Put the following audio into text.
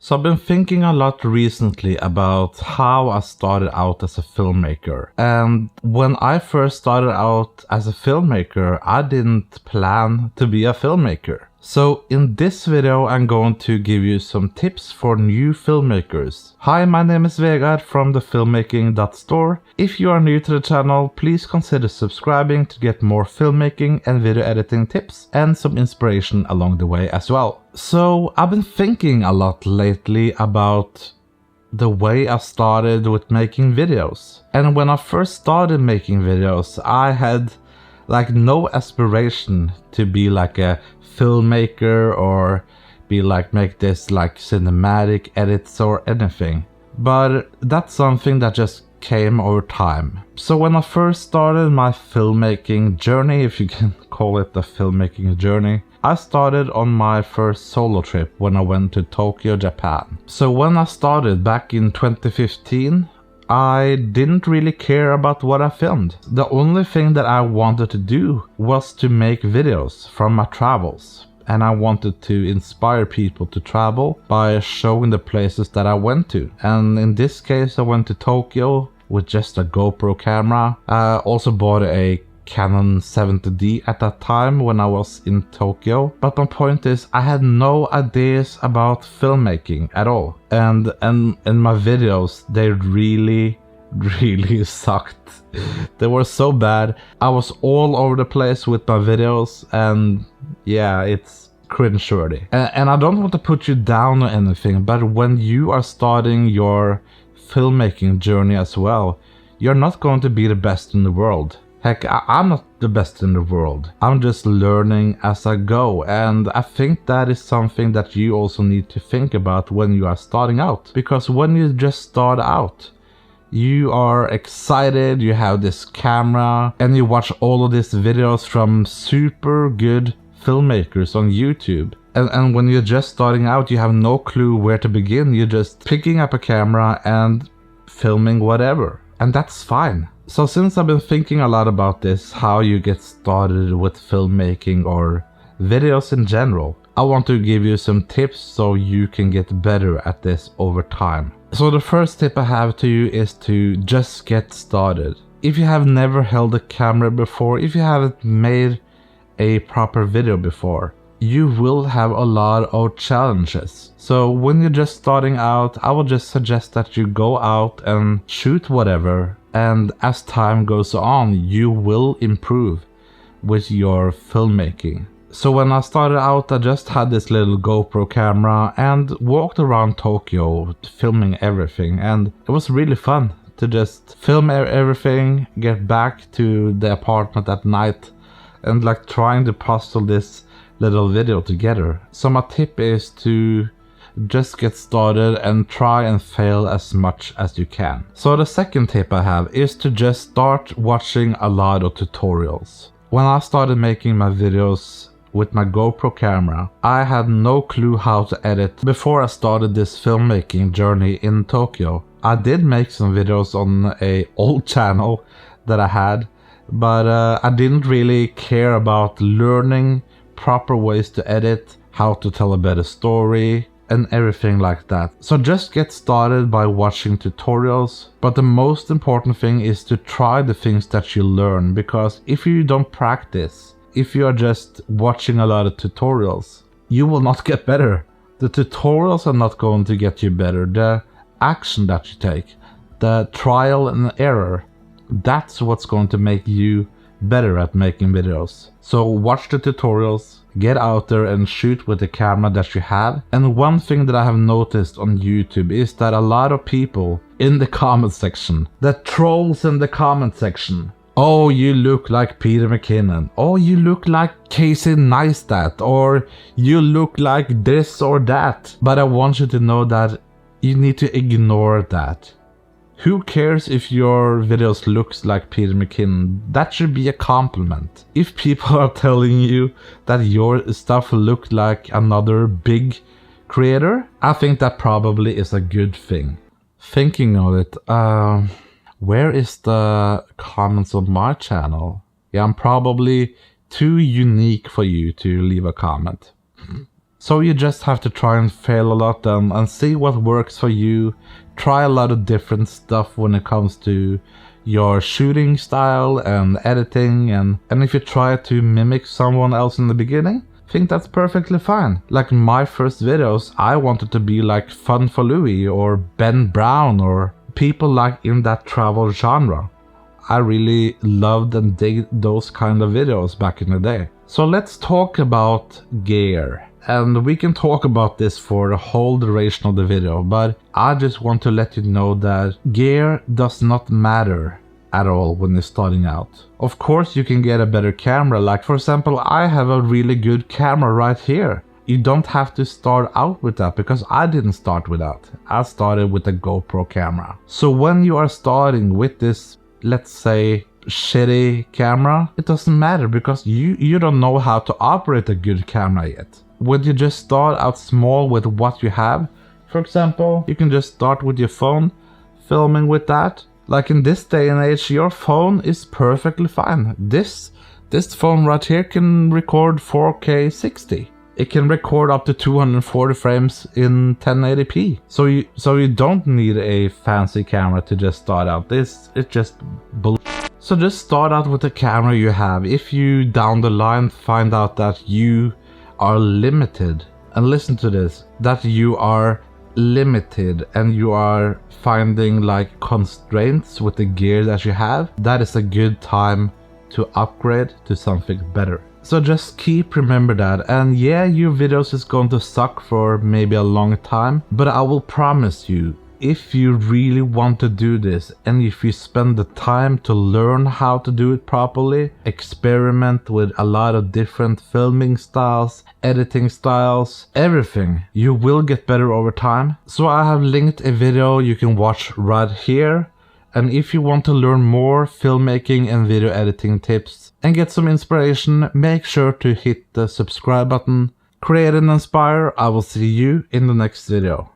So I've been thinking a lot recently about how I started out as a filmmaker. And when I first started out as a filmmaker, I didn't plan to be a filmmaker. So in this video, I'm going to give you some tips for new filmmakers. Hi, my name is Vegard from the Filmmaking.store. If you are new to the channel, please consider subscribing to get more filmmaking and video editing tips and some inspiration along the way as well. So I've been thinking a lot lately about the way I started with making videos. And when I first started making videos, I had like no aspiration to be like a filmmaker or be like make this like cinematic edits or anything. But that's something that just came over time. So when I first started my filmmaking journey, if you can call it the filmmaking journey, I started on my first solo trip when I went to Tokyo, Japan. So when I started back in 2015, I didn't really care about what I filmed. The only thing that I wanted to do was to make videos from my travels. And I wanted to inspire people to travel by showing the places that I went to. And in this case, I went to Tokyo with just a GoPro camera. I also bought a Canon 70D at that time when I was in Tokyo. But my point is, I had no ideas about filmmaking at all. And my videos, they really sucked. They were so bad. I was all over the place with my videos, and yeah, it's cringe-worthy. And I don't want to put you down or anything, but when you are starting your filmmaking journey as well, you're not going to be the best in the world. Heck, I'm not the best in the world. I'm just learning as I go, and I think that is something that you also need to think about when you are starting out. Because when you just start out, you are excited, you have this camera, and you watch all of these videos from super good filmmakers on YouTube. And when you're just starting out, you have no clue where to begin. You're just picking up a camera and filming whatever. And that's fine. So since I've been thinking a lot about this, how you get started with filmmaking or videos in general, I want to give you some tips so you can get better at this over time. So the first tip I have to you is to just get started. If you have never held a camera before, if you haven't made a proper video before, you will have a lot of challenges. So when you're just starting out, I would just suggest that you go out and shoot whatever. And as time goes on, you will improve with your filmmaking. So when I started out, I just had this little GoPro camera and walked around Tokyo filming everything. And it was really fun to just film everything, get back to the apartment at night and like trying to puzzle this little video together. So my tip is to just get started and try and fail as much as you can. So the second tip I have is to just start watching a lot of tutorials. When I started making my videos with my GoPro camera, I had no clue how to edit before I started this filmmaking journey in Tokyo. I did make some videos on an old channel that I had, but I didn't really care about learning proper ways to edit, how to tell a better story, and everything like that. So just get started by watching tutorials, but the most important thing is to try the things that you learn, because if you don't practice, if you are just watching a lot of tutorials, you will not get better. The tutorials are not going to get you better. The action that you take, the trial and error, that's what's going to make you better at making videos. So watch the tutorials, get out there and shoot with the camera that you have. And one thing that I have noticed on YouTube is that a lot of people in the comment section, the trolls in the comment section, oh, you look like Peter McKinnon, oh, you look like Casey Neistat, or you look like this or that. But I want you to know that you need to ignore that. Who cares if your videos looks like Peter McKinnon? That should be a compliment. If people are telling you that your stuff looks like another big creator, I think that probably is a good thing. Thinking of it, where is the comments on my channel? Yeah, I'm probably too unique for you to leave a comment. So you just have to try and fail a lot and see what works for you. Try a lot of different stuff when it comes to your shooting style and editing, and if you try to mimic someone else in the beginning, I think that's perfectly fine. Like my first videos, I wanted to be like Fun for Louie or Ben Brown or people like in that travel genre. I really loved and digged those kind of videos back in the day. So let's talk about gear. And we can talk about this for the whole duration of the video, but I just want to let you know that gear does not matter at all when you're starting out. Of course you can get a better camera, like for example I have a really good camera right here. You don't have to start out with that, because I didn't start with that. I started with a GoPro camera. So when you are starting with this, let's say, shitty camera, it doesn't matter because you don't know how to operate a good camera yet. When you just start out small with what you have, for example, you can just start with your phone, filming with that. Like in this day and age, your phone is perfectly fine. This phone right here can record 4K 60. It can record up to 240 frames in 1080p. So you don't need a fancy camera to just start out. It's just bullshit. So just start out with the camera you have. If you down the line find out that you are limited, and listen to this, that you are limited and you are finding like constraints with the gear that you have, that is a good time to upgrade to something better. So just remember that. And yeah, your videos is going to suck for maybe a long time, but I will promise you, if you really want to do this and if you spend the time to learn how to do it properly, experiment with a lot of different filming styles, editing styles, everything, you will get better over time. So I have linked a video you can watch right here. And if you want to learn more filmmaking and video editing tips and get some inspiration, make sure to hit the subscribe button. Create and inspire. I will see you in the next video.